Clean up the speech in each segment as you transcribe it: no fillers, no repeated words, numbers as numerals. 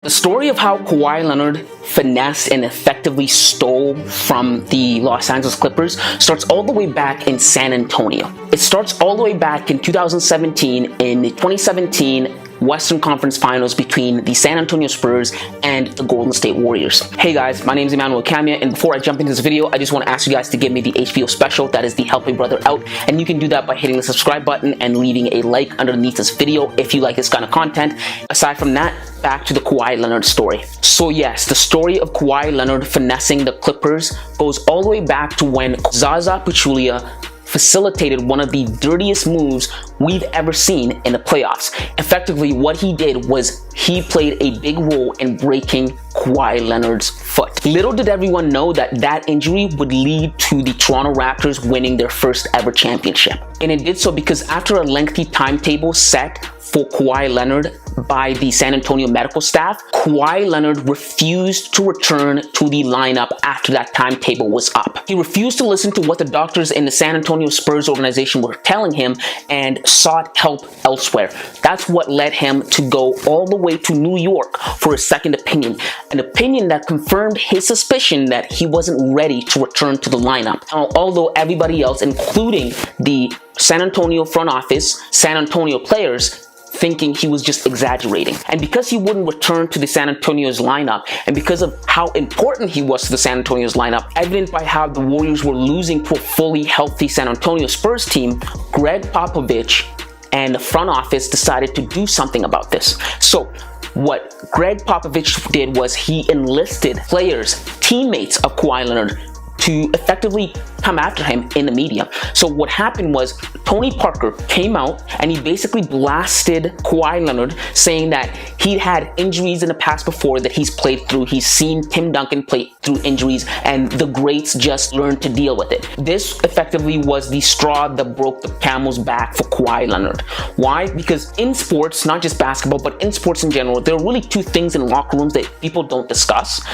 The story of how Kawhi Leonard finessed and effectively stole from the Los Angeles Clippers starts all the way back in San Antonio. It starts all the way back in 2017 in the 2017 Western Conference Finals between the San Antonio Spurs and the Golden State Warriors. Hey guys, my name is Emmanuel Kamia, and before I jump into this video, I just want to ask you guys to give me the HBO special, that is the Help a Brother Out, and you can do that by hitting the subscribe button and leaving a like underneath this video if you like this kind of content. Aside from that, back to the Kawhi Leonard story. So yes, the story of Kawhi Leonard finessing the Clippers goes all the way back to when Zaza Pachulia facilitated one of the dirtiest moves we've ever seen in the playoffs. Effectively, what he did was he played a big role in breaking Kawhi Leonard's foot. Little did everyone know that that injury would lead to the Toronto Raptors winning their first ever championship. And it did so because after a lengthy timetable set for Kawhi Leonard by the San Antonio medical staff, Kawhi Leonard refused to return to the lineup after that timetable was up. He refused to listen to what the doctors in the San Antonio Spurs organization were telling him and sought help elsewhere. That's what led him to go all the way to New York for a second opinion, an opinion that confirmed his suspicion that he wasn't ready to return to the lineup. Although everybody else, including the San Antonio front office, San Antonio players, thinking he was just exaggerating. And because he wouldn't return to the San Antonio's lineup, and because of how important he was to the San Antonio's lineup, evident by how the Warriors were losing to a fully healthy San Antonio Spurs team, Greg Popovich and the front office decided to do something about this. So what Greg Popovich did was he enlisted players, teammates of Kawhi Leonard, to effectively come after him in the media. So what happened was Tony Parker came out and he basically blasted Kawhi Leonard, saying that he'd had injuries in the past before that he's played through. He's seen Tim Duncan play through injuries and the greats just learned to deal with it. This effectively was the straw that broke the camel's back for Kawhi Leonard. Why? Because in sports, not just basketball, but in sports in general, there are really two things in locker rooms that people don't discuss.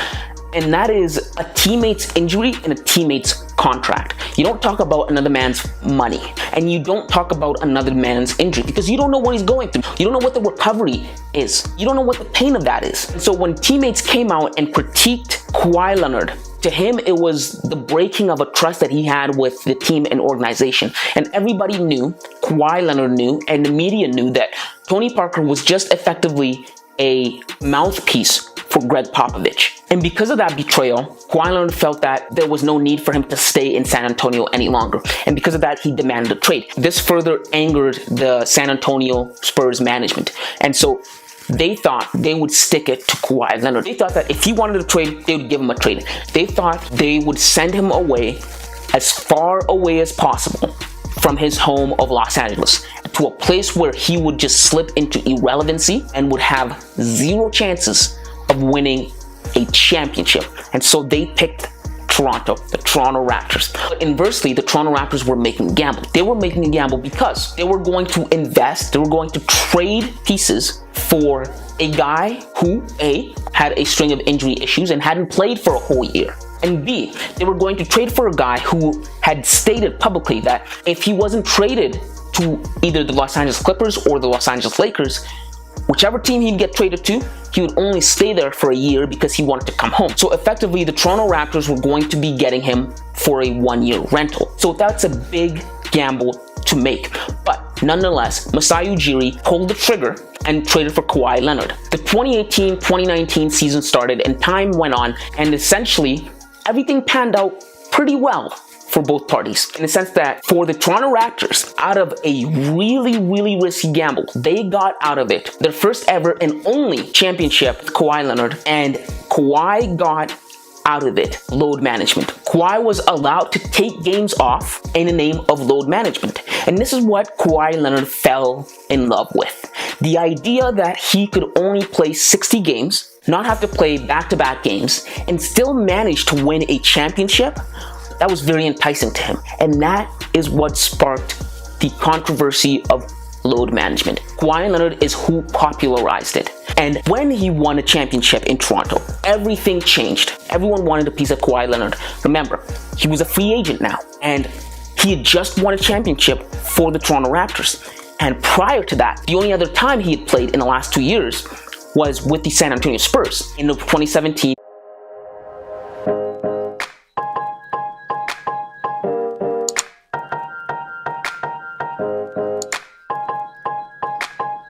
And that is a teammate's injury and a teammate's contract. You don't talk about another man's money, and you don't talk about another man's injury because you don't know what he's going through. You don't know what the recovery is. You don't know what the pain of that is. And so when teammates came out and critiqued Kawhi Leonard, to him, it was the breaking of a trust that he had with the team and organization. And everybody knew, Kawhi Leonard knew, and the media knew that Tony Parker was just effectively a mouthpiece for Greg Popovich. And because of that betrayal, Kawhi Leonard felt that there was no need for him to stay in San Antonio any longer. And because of that, he demanded a trade. This further angered the San Antonio Spurs management. And so they thought they would stick it to Kawhi Leonard. They thought that if he wanted a trade, they would give him a trade. They thought they would send him away as far away as possible from his home of Los Angeles to a place where he would just slip into irrelevancy and would have zero chances of winning a championship. And so they picked Toronto, the Toronto Raptors. But inversely, the Toronto Raptors were making a gamble. They were making a gamble because they were going to invest, they were going to trade pieces for a guy who A, had a string of injury issues and hadn't played for a whole year. And B, they were going to trade for a guy who had stated publicly that if he wasn't traded to either the Los Angeles Clippers or the Los Angeles Lakers, whichever team he'd get traded to, he would only stay there for a year because he wanted to come home. So effectively, the Toronto Raptors were going to be getting him for a one-year rental. So that's a big gamble to make. But nonetheless, Masai Ujiri pulled the trigger and traded for Kawhi Leonard. The 2018-2019 season started and time went on, and essentially everything panned out pretty well for both parties, in the sense that for the Toronto Raptors, out of a really risky gamble, they got out of it their first ever and only championship with Kawhi Leonard, and Kawhi got out of it load management. Kawhi was allowed to take games off in the name of load management. And this is what Kawhi Leonard fell in love with. The idea that he could only play 60 games, not have to play back-to-back games, and still manage to win a championship, that was very enticing to him. And that is what sparked the controversy of load management. Kawhi Leonard is who popularized it. And when he won a championship in Toronto, everything changed. Everyone wanted a piece of Kawhi Leonard. Remember, he was a free agent now, and he had just won a championship for the Toronto Raptors. And prior to that, the only other time he had played in the last 2 years was with the San Antonio Spurs. In 2017,